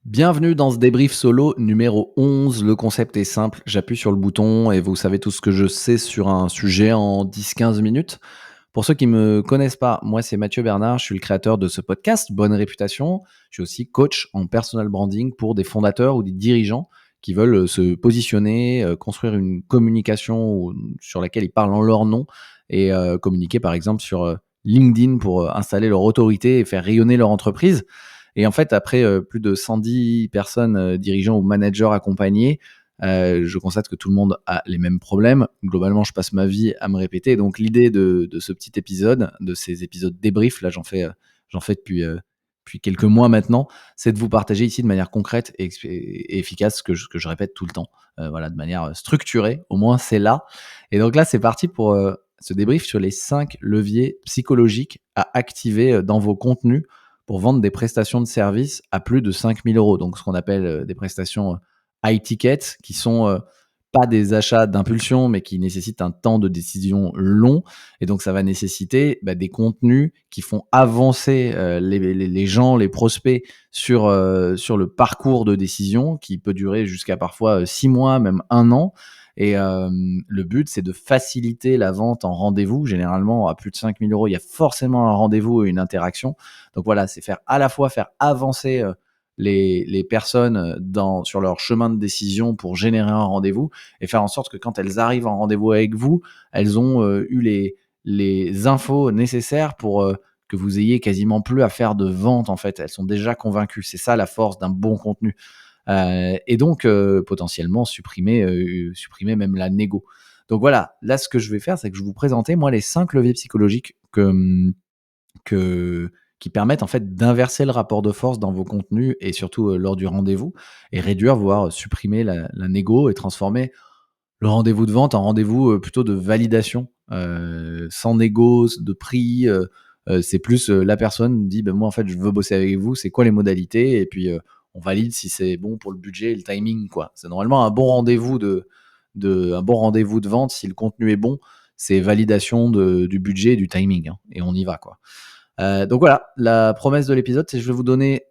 Bienvenue dans ce débrief solo numéro 11. Le concept est simple, j'appuie sur le bouton et vous savez tout ce que je sais sur un sujet en 10-15 minutes. Pour ceux qui ne me connaissent pas, moi c'est Mathieu Bernard, je suis le créateur de ce podcast, Bonne Réputation. Je suis aussi coach en personal branding pour des fondateurs ou des dirigeants qui veulent se positionner, construire une communication sur laquelle ils parlent en leur nom et communiquer par exemple sur LinkedIn pour installer leur autorité et faire rayonner leur entreprise. Et en fait, après plus de 110 personnes, dirigeants ou managers accompagnés, je constate que tout le monde a les mêmes problèmes. Globalement, je passe ma vie à me répéter. Donc l'idée de ce petit épisode, de ces épisodes débrief, là j'en fais depuis quelques mois maintenant, c'est de vous partager ici de manière concrète et efficace ce que je répète tout le temps. Voilà, de manière structurée, au moins c'est là. Et donc là, c'est parti pour ce débrief sur les 5 leviers psychologiques à activer dans vos contenus pour vendre des prestations de services à plus de 5 000 €. Donc, ce qu'on appelle des prestations high ticket, qui sont pas des achats d'impulsion, mais qui nécessitent un temps de décision long. Et donc, ça va nécessiter des contenus qui font avancer les gens, les prospects sur le parcours de décision, qui peut durer jusqu'à parfois 6 mois, même 1 an. Et le but, c'est de faciliter la vente en rendez-vous. Généralement, à plus de 5 000 €, il y a forcément un rendez-vous et une interaction. Donc voilà, c'est à la fois faire avancer les personnes sur leur chemin de décision pour générer un rendez-vous et faire en sorte que quand elles arrivent en rendez-vous avec vous, elles ont eu les infos nécessaires pour que vous ayez quasiment plus à faire de vente en fait. Elles sont déjà convaincues. C'est ça la force d'un bon contenu. Et donc potentiellement supprimer même la négo. Donc voilà, là ce que je vais faire, c'est que je vais vous présenter moi les 5 leviers psychologiques que qui permettent en fait d'inverser le rapport de force dans vos contenus et surtout lors du rendez-vous et réduire, voire supprimer la négo et transformer le rendez-vous de vente en rendez-vous plutôt de validation, sans négo, de prix. C'est plus la personne dit moi en fait je veux bosser avec vous, c'est quoi les modalités et puis on valide si c'est bon pour le budget et le timing quoi. C'est normalement un bon rendez-vous un bon rendez-vous de vente si le contenu est bon, c'est validation du budget et du timing hein, et on y va quoi. Donc voilà, la promesse de l'épisode, c'est que je vais vous donner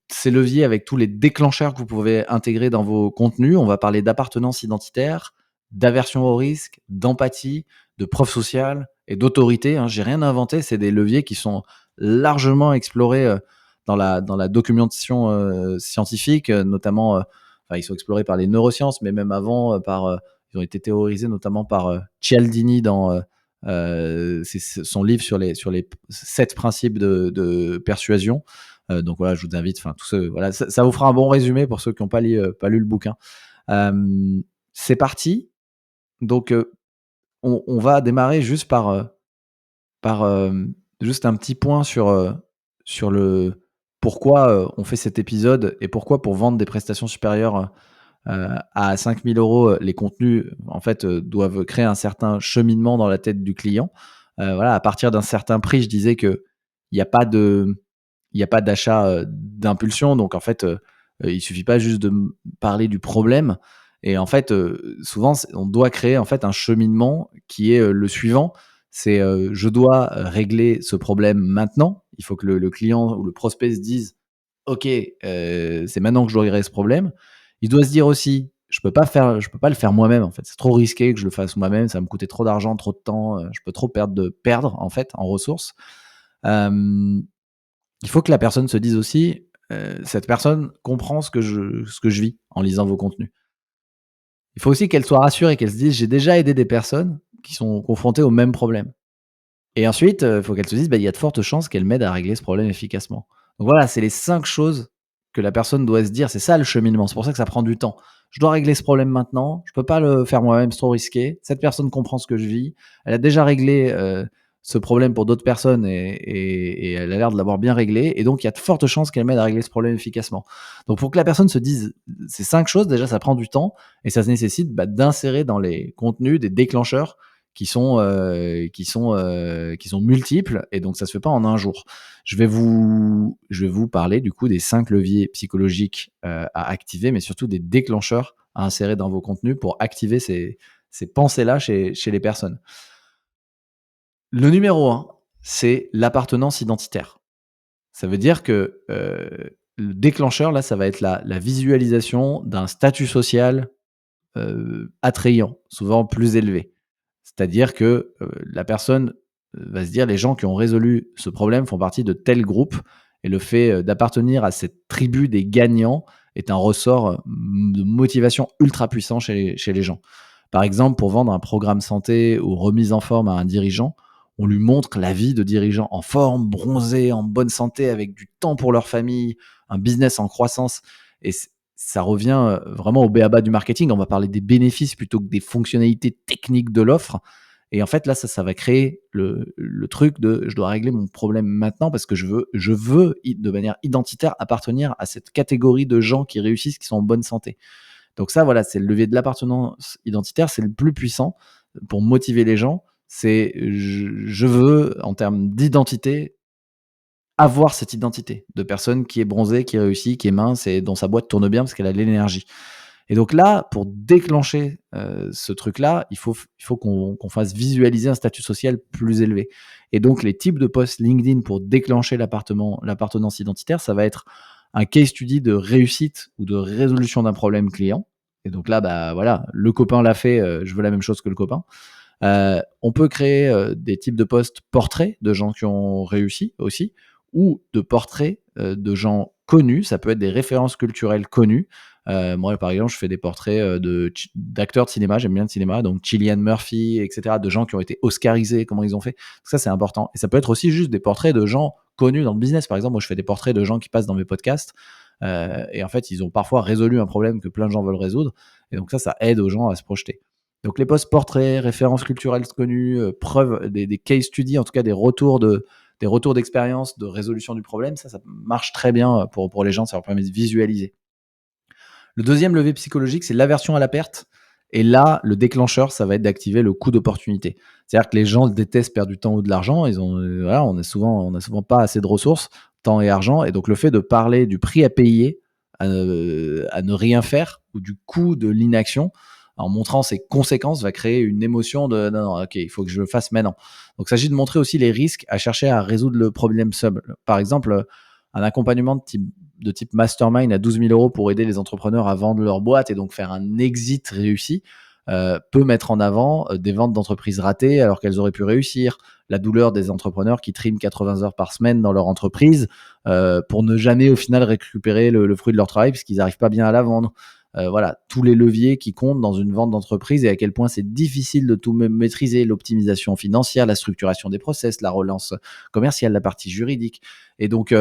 ces leviers avec tous les déclencheurs que vous pouvez intégrer dans vos contenus. On va parler d'appartenance identitaire, d'aversion au risque, d'empathie, de preuve sociale et d'autorité, hein. J'ai rien inventé, c'est des leviers qui sont largement explorés dans la documentation scientifique, notamment, enfin, ils sont explorés par les neurosciences, mais même avant, ils ont été théorisés notamment par Cialdini dans c'est son livre sur les 7 principes de persuasion. Donc voilà, je vous invite, enfin, voilà, ça vous fera un bon résumé pour ceux qui n'ont pas lu le bouquin. C'est parti. Donc, on va démarrer juste par juste un petit point sur le pourquoi on fait cet épisode et pourquoi pour vendre des prestations supérieures à 5 000 €, les contenus, en fait, doivent créer un certain cheminement dans la tête du client. Voilà, à partir d'un certain prix, je disais qu'il y a pas de il y a pas d'achat, d'impulsion. Donc en fait, il suffit pas juste de parler du problème et en fait, souvent on doit créer en fait un cheminement qui est, le suivant. C'est, je dois régler ce problème maintenant. Il faut que le client ou le prospect se dise: «OK, c'est maintenant que je dois régler ce problème». Il doit se dire aussi: je peux pas le faire moi-même en fait, c'est trop risqué que je le fasse moi-même, ça va me coûter trop d'argent, trop de temps, je peux trop perdre en fait en ressources. Hem, il faut que la personne se dise aussi, cette personne comprend ce que je vis en lisant vos contenus. Il faut aussi qu'elle soit rassurée, qu'elle se dise: «J'ai déjà aidé des personnes qui sont confrontées au même problème». Et ensuite, il faut qu'elle se dise: il y a de fortes chances qu'elle m'aide à régler ce problème efficacement». Donc voilà, c'est les 5 choses que la personne doit se dire. C'est ça le cheminement. C'est pour ça que ça prend du temps. Je dois régler ce problème maintenant. Je peux pas le faire moi-même, c'est trop risqué. Cette personne comprend ce que je vis. Elle a déjà réglé, ce problème pour d'autres personnes et elle a l'air de l'avoir bien réglé et donc il y a de fortes chances qu'elle m'aide à régler ce problème efficacement. Donc pour que la personne se dise ces 5 choses, déjà, ça prend du temps et ça se nécessite, d'insérer dans les contenus des déclencheurs qui sont multiples et donc ça se fait pas en un jour. Je vais vous parler du coup des 5 leviers psychologiques, à activer, mais surtout des déclencheurs à insérer dans vos contenus pour activer ces pensées-là chez les personnes. Le numéro un, c'est l'appartenance identitaire. Ça veut dire que, le déclencheur là, ça va être la visualisation d'un statut social, attrayant, souvent plus élevé. C'est-à-dire que, la personne, va se dire: «Les gens qui ont résolu ce problème font partie de tel groupe» et le fait, d'appartenir à cette tribu des gagnants est un ressort, de motivation ultra puissant chez les gens. Par exemple, pour vendre un programme santé ou remise en forme à un dirigeant, on lui montre la vie de dirigeants en forme, bronzés, en bonne santé, avec du temps pour leur famille, un business en croissance et ça revient, vraiment au b.a-ba du marketing. On va parler des bénéfices plutôt que des fonctionnalités techniques de l'offre et en fait, là, ça va créer le truc de: «Je dois régler mon problème maintenant parce que je veux de manière identitaire appartenir à cette catégorie de gens qui réussissent, qui sont en bonne santé». Donc ça, voilà, c'est le levier de l'appartenance identitaire, c'est le plus puissant pour motiver les gens. C'est je veux, en termes d'identité, avoir cette identité de personne qui est bronzée, qui réussit, qui est mince et dont sa boîte tourne bien parce qu'elle a de l'énergie. Et donc là, pour déclencher, ce truc-là, il faut qu'on fasse visualiser un statut social plus élevé. Et donc les types de posts LinkedIn pour déclencher l'appartenance identitaire, ça va être un case study de réussite ou de résolution d'un problème client. Et donc là, bah, voilà, le copain l'a fait, je veux la même chose que le copain. On peut créer, des types de posts portraits de gens qui ont réussi aussi ou de portraits, de gens connus. Ça peut être des références culturelles connues. Moi, par exemple, je fais des portraits, d'acteurs de cinéma, j'aime bien le cinéma, donc Cillian Murphy et cetera, de gens qui ont été oscarisés, comment ils ont fait. Ça, c'est important et ça peut être aussi juste des portraits de gens connus dans le business. Par exemple, moi, je fais des portraits de gens qui passent dans mes podcasts, et en fait, ils ont parfois résolu un problème que plein de gens veulent résoudre et donc ça aide aux gens à se projeter. Donc les posts portraits, références culturelles connues, preuves, des case studies, en tout cas des retours d'expérience, de résolution du problème, ça marche très bien pour les gens, ça leur permet de visualiser. Le deuxième levier psychologique, c'est l'aversion à la perte. Et là, le déclencheur, ça va être d'activer le coût d'opportunité. C'est-à-dire que les gens détestent perdre du temps ou de l'argent. Voilà, on a souvent pas assez de ressources, temps et argent. Et donc, le fait de parler du prix à payer à ne rien faire ou du coût de l'inaction, en montrant ses conséquences, va créer une émotion de non, non, ok, il faut que je le fasse maintenant. Donc, il s'agit de montrer aussi les risques à chercher à résoudre le problème sub. Par exemple, un accompagnement de type mastermind à 12 000 euros pour aider les entrepreneurs à vendre leur boîte et donc faire un exit réussi, peut mettre en avant des ventes d'entreprises ratées alors qu'elles auraient pu réussir, la douleur des entrepreneurs qui triment 80 heures par semaine dans leur entreprise pour ne jamais au final récupérer le fruit de leur travail puisqu'ils n'arrivent pas bien à la vendre. Voilà, tous les leviers qui comptent dans une vente d'entreprise et à quel point c'est difficile de tout maîtriser, l'optimisation financière, la structuration des process, la relance commerciale, la partie juridique. Et donc,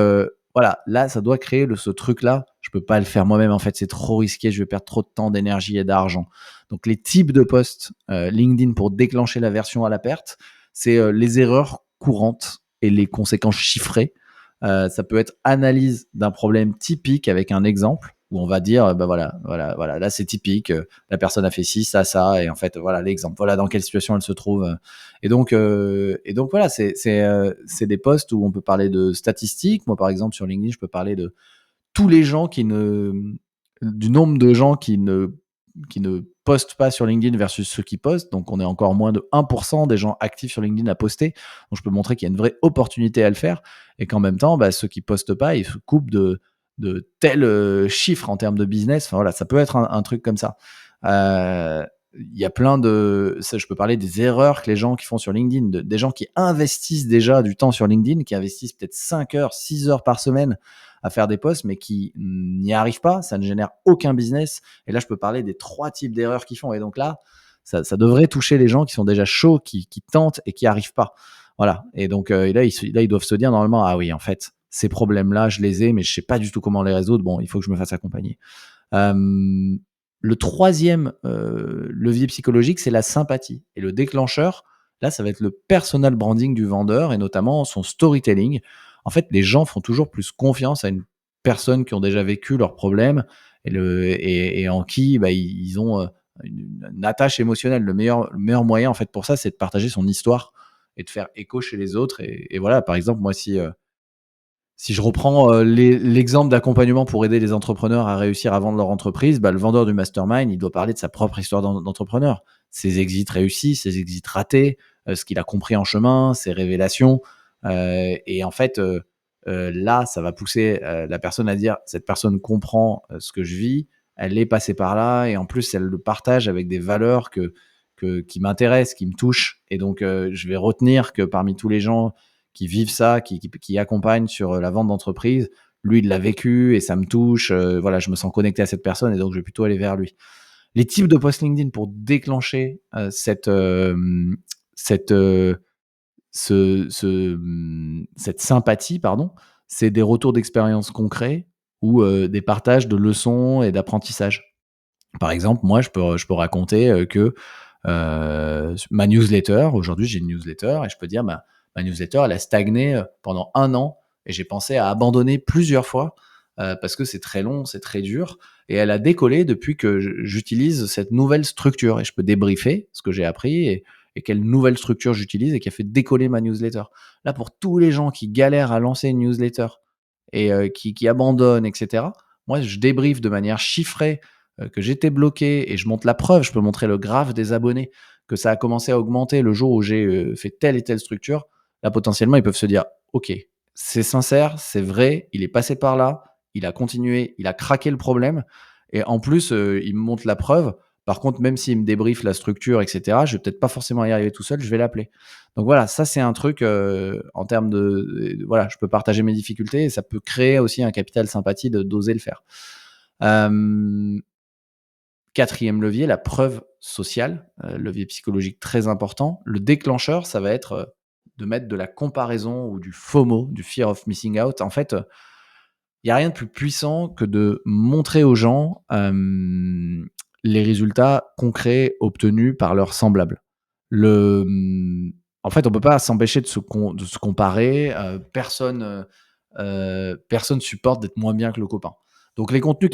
voilà, là, ça doit créer ce truc-là. Je peux pas le faire moi-même, en fait, c'est trop risqué, je vais perdre trop de temps, d'énergie et d'argent. Donc, les types de posts LinkedIn pour déclencher l'aversion à la perte, c'est les erreurs courantes et les conséquences chiffrées. Ça peut être analyse d'un problème typique avec un exemple où on va dire, bah voilà, voilà, voilà, là c'est typique, la personne a fait ci, ça, et en fait, voilà l'exemple, voilà dans quelle situation elle se trouve. Et donc voilà, c'est des posts où on peut parler de statistiques. Moi, par exemple, sur LinkedIn, je peux parler de tous les gens du nombre de gens qui ne postent pas sur LinkedIn versus ceux qui postent. Donc, on est encore moins de 1% des gens actifs sur LinkedIn à poster. Donc, je peux montrer qu'il y a une vraie opportunité à le faire et qu'en même temps, bah, ceux qui postent pas, ils se coupent de tels chiffres en termes de business. Enfin, voilà, ça peut être un truc comme ça. Il y a plein de ça, je peux parler des erreurs que les gens qui font sur LinkedIn, des gens qui investissent déjà du temps sur LinkedIn, qui investissent peut-être 5 heures, 6 heures par semaine à faire des posts, mais qui n'y arrivent pas, ça ne génère aucun business. Et là, je peux parler des 3 types d'erreurs qu'ils font. Et donc là, ça devrait toucher les gens qui sont déjà chauds, qui tentent et qui arrivent pas. Voilà. Et donc et là, ils doivent se dire normalement: «Ah oui, en fait, ces problèmes-là, je les ai, mais je sais pas du tout comment les résoudre. Bon, il faut que je me fasse accompagner». Hem, le troisième levier psychologique, c'est la sympathie. Et le déclencheur, là, ça va être le personal branding du vendeur et notamment son storytelling. En fait, les gens font toujours plus confiance à une personne qui ont déjà vécu leurs problèmes et en qui, bah, ils ont, une attache émotionnelle. Le meilleur moyen, en fait, pour ça, c'est de partager son histoire et de faire écho chez les autres et voilà, par exemple, moi, si je reprends, l'exemple d'accompagnement pour aider les entrepreneurs à réussir à vendre leur entreprise, bah, le vendeur du mastermind, il doit parler de sa propre histoire d'entrepreneur. Ses exits réussis, ses exits ratés, ce qu'il a compris en chemin, ses révélations, et en fait, là, ça va pousser, la personne à dire: «Cette personne comprend, ce que je vis, elle est passée par là et en plus elle le partage avec des valeurs qui m'intéressent, qui me touchent et donc je vais retenir que parmi tous les gens qui vivent ça, qui accompagnent sur, la vente d'entreprise, lui, il l'a vécu et ça me touche, voilà, je me sens connecté à cette personne et donc je vais plutôt aller vers lui». Les types de posts LinkedIn pour déclencher, cette, cette sympathie, pardon, c'est des retours d'expérience concrets ou, des partages de leçons et d'apprentissage. Par exemple, moi, je peux raconter, que, ma newsletter, aujourd'hui, j'ai une newsletter et je peux dire, ma newsletter, elle a stagné, pendant 1 an et j'ai pensé à abandonner plusieurs fois, parce que c'est très long, c'est très dur et elle a décollé depuis que j'utilise cette nouvelle structure et je peux débriefer ce que j'ai appris et quelle nouvelle structure j'utilise et qui a fait décoller ma newsletter. Là, pour tous les gens qui galèrent à lancer une newsletter et qui abandonnent et cetera, moi, je débriefe de manière chiffrée, que j'étais bloqué et je montre la preuve, je peux montrer le graphe des abonnés, que ça a commencé à augmenter le jour où j'ai, fait telle et telle structure. Là, potentiellement, ils peuvent se dire: «OK, c'est sincère, c'est vrai, il est passé par là, il a continué, il a craqué le problème et en plus, il me montre la preuve. Par contre, même s'il me débriefe la structure et cetera, je vais peut-être pas forcément y arriver tout seul, je vais l'appeler». Donc voilà, ça c'est un truc, en termes voilà, je peux partager mes difficultés et ça peut créer aussi un capital sympathie de d'oser le faire. Hem 4e levier, la preuve sociale, levier psychologique très important. Le déclencheur, ça va être, de mettre de la comparaison ou du FOMO, du fear of missing out. En fait, il y a rien de plus puissant que de montrer aux gens, les résultats concrets obtenus par leurs semblables. Le, en fait, on peut pas s'empêcher de se comparer, personne supporte d'être moins bien que le copain. Donc les contenus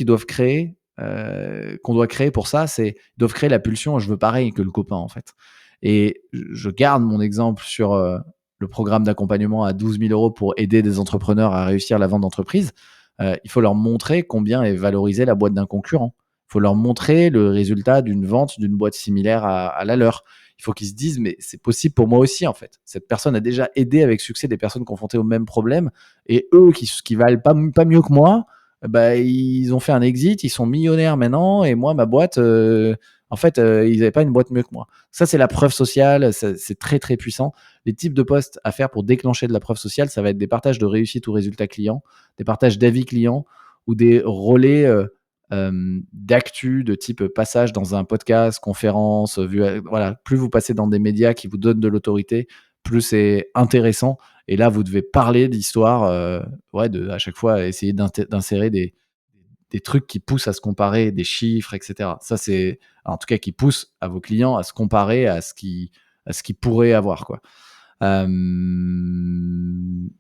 qu'on doit créer pour ça, ils doivent créer la pulsion: «Je veux pareil que le copain», en fait et je garde mon exemple sur, le programme d'accompagnement à 12 000 € pour aider des entrepreneurs à réussir la vente d'entreprise. Il faut leur montrer combien est valorisée la boîte d'un concurrent. Il faut leur montrer le résultat d'une vente d'une boîte similaire à la leur. Il faut qu'ils se disent: «Mais c'est possible pour moi aussi, en fait. Cette personne a déjà aidé avec succès des personnes confrontées au même problème et eux qui valent pas mieux que moi, bah, ils ont fait un exit, ils sont millionnaires maintenant et moi, ma boîte, en fait, ils n'avaient pas une boîte mieux que moi». Ça, c'est la preuve sociale, c'est très, très puissant. Les types de posts à faire pour déclencher de la preuve sociale, ça va être des partages de réussite ou résultats clients, des partages d'avis clients ou des relais, d'actu de type passage dans un podcast, conférence, voilà. Plus vous passez dans des médias qui vous donnent de l'autorité, plus c'est intéressant et là, vous devez parler d'histoire, ouais, à chaque fois essayer d'insérer des trucs qui poussent à se comparer, des chiffres et cetera. Ça, c'est en tout cas qui poussent à vos clients à se comparer à ce qu'ils pourraient avoir, quoi.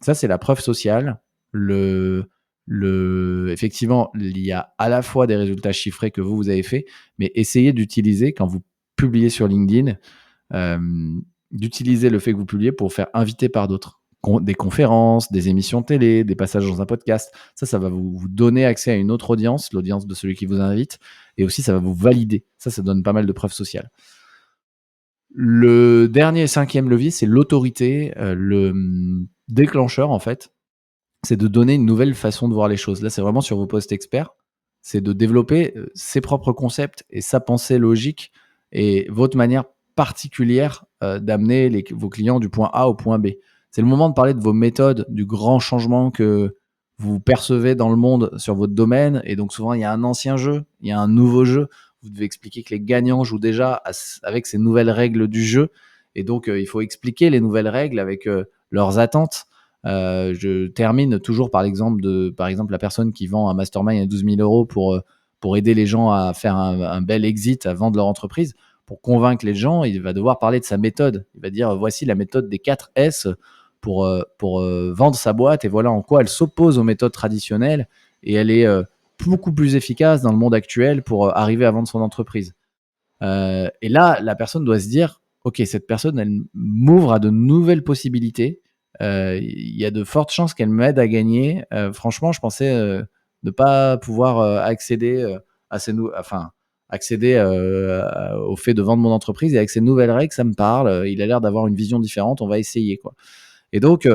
Ça, c'est la preuve sociale. Le Effectivement, il y a à la fois des résultats chiffrés que vous avez faits, mais essayez d'utiliser quand vous publiez sur LinkedIn, d'utiliser le fait que vous publiez pour faire inviter par d'autres. Des conférences, des émissions télé, des passages dans un podcast. Ça va vous donner accès à une autre audience, l'audience de celui qui vous invite et aussi ça va vous valider. Ça donne pas mal de preuves sociales. Le dernier et 5e levier, c'est l'autorité, déclencheur en fait, c'est de donner une nouvelle façon de voir les choses. Là, c'est vraiment sur vos postes experts, c'est de développer, ses propres concepts et sa pensée logique et votre manière particulière, d'amener vos clients du point A au point B. C'est le moment de parler de vos méthodes, du grand changement que vous percevez dans le monde sur votre domaine et donc souvent il y a un ancien jeu, il y a un nouveau jeu. Vous devez expliquer que les gagnants jouent déjà avec ces nouvelles règles du jeu et donc il faut expliquer les nouvelles règles avec, leurs attentes. Je termine toujours par exemple la personne qui vend un mastermind à 12 000 € pour aider les gens à faire un bel exit, à vendre leur entreprise. Pour convaincre les gens, il va devoir parler de sa méthode. Il va dire: «Voici la méthode des 4 S pour vendre sa boîte et voilà en quoi elle s'oppose aux méthodes traditionnelles et elle est, beaucoup plus efficace dans le monde actuel pour, arriver à vendre son entreprise». Et là, la personne doit se dire: «OK, cette personne, elle m'ouvre à de nouvelles possibilités. Il y a de fortes chances qu'elle m'aide à gagner. Franchement, je pensais, ne pas pouvoir, accéder, à ces nou enfin, accéder, au fait de vendre mon entreprise et avec ces nouvelles règles, ça me parle, il a l'air d'avoir une vision différente, on va essayer, quoi». Et donc,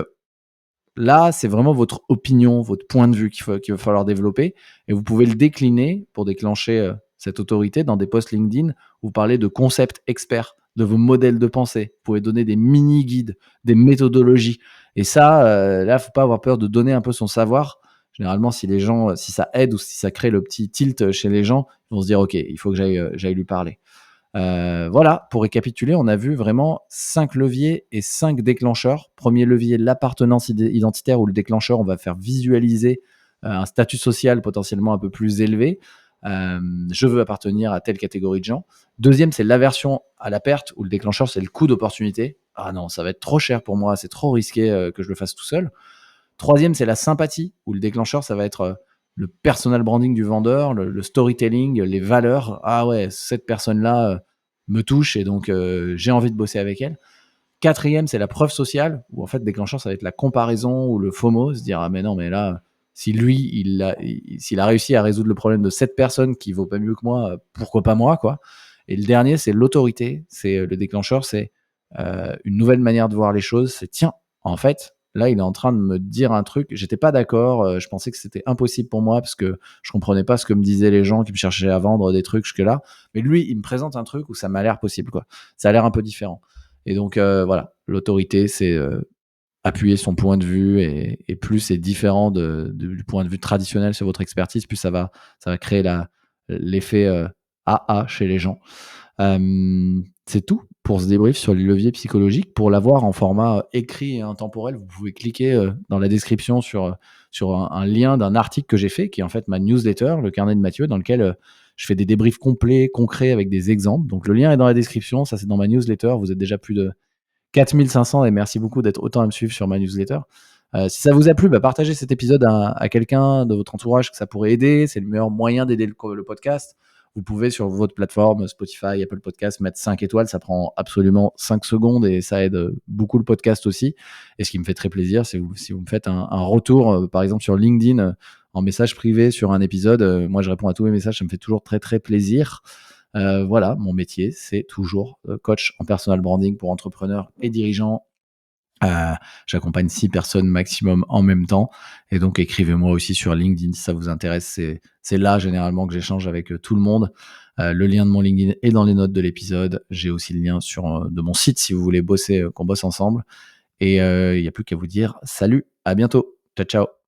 Là, c'est vraiment votre opinion, votre point de vue qu'il va falloir développer et vous pouvez le décliner pour déclencher, cette autorité dans des posts LinkedIn où vous parlez de concepts experts, de vos modèles de pensée. Vous pouvez donner des mini guides, des méthodologies et ça, là, faut pas avoir peur de donner un peu son savoir. Généralement, si les gens, si ça aide ou si ça crée le petit tilt chez les gens, ils vont se dire: «OK, il faut que j'aille lui parler». Voilà, pour récapituler, on a vu vraiment 5 leviers et 5 déclencheurs. Premier levier, l'appartenance identitaire où le déclencheur, on va faire visualiser un statut social potentiellement un peu plus élevé. Je veux appartenir à telle catégorie de gens. Deuxième, c'est l'aversion à la perte où le déclencheur, c'est le coût d'opportunité. Ah non, ça va être trop cher pour moi, c'est trop risqué que je le fasse tout seul. Troisième, c'est la sympathie, où le déclencheur, ça va être le personal branding du vendeur, le storytelling, les valeurs. Ah ouais, cette personne-là me touche et donc j'ai envie de bosser avec elle. Quatrième, c'est la preuve sociale, où en fait, déclencheur, ça va être la comparaison ou le FOMO, se dire, ah mais non, mais là, si lui, s'il a réussi à résoudre le problème de cette personne qui vaut pas mieux que moi, pourquoi pas moi, quoi. Et le dernier, c'est l'autorité, c'est le déclencheur, c'est une nouvelle manière de voir les choses, c'est tiens, en fait, là, il est en train de me dire un truc, j'étais pas d'accord, je pensais que c'était impossible pour moi parce que je comprenais pas ce que me disaient les gens qui me cherchaient à vendre des trucs jusque-là, mais lui, il me présente un truc où ça m'a l'air possible, quoi. Ça a l'air un peu différent. Et donc, voilà, l'autorité, c'est appuyer son point de vue et plus c'est différent du point de vue traditionnel sur votre expertise, plus ça va créer l'effet AA chez les gens. C'est tout pour ce débrief sur les leviers psychologiques. Pour l'avoir en format écrit et intemporel, vous pouvez cliquer dans la description sur un lien d'un article que j'ai fait, qui est en fait ma newsletter, le carnet de Mathieu, dans lequel je fais des débriefs complets, concrets, avec des exemples. Donc le lien est dans la description, ça c'est dans ma newsletter. Vous êtes déjà plus de 4500 et merci beaucoup d'être autant à me suivre sur ma newsletter. Si ça vous a plu, partagez cet épisode à quelqu'un de votre entourage que ça pourrait aider. C'est le meilleur moyen d'aider le podcast. Vous pouvez sur votre plateforme, Spotify, Apple Podcast, mettre 5 étoiles. Ça prend absolument 5 secondes et ça aide beaucoup le podcast aussi. Et ce qui me fait très plaisir, c'est si vous me faites un retour, par exemple sur LinkedIn, en message privé sur un épisode. Moi, je réponds à tous mes messages. Ça me fait toujours très, très plaisir. Voilà, mon métier, c'est toujours coach en personal branding pour entrepreneurs et dirigeants. J'accompagne 6 personnes maximum en même temps et donc écrivez-moi aussi sur LinkedIn si ça vous intéresse. C'est là généralement que j'échange avec tout le monde. Le lien de mon LinkedIn est dans les notes de l'épisode. J'ai aussi le lien de mon site si vous voulez bosser, qu'on bosse ensemble et il n'y a plus qu'à vous dire salut, à bientôt. Ciao, ciao.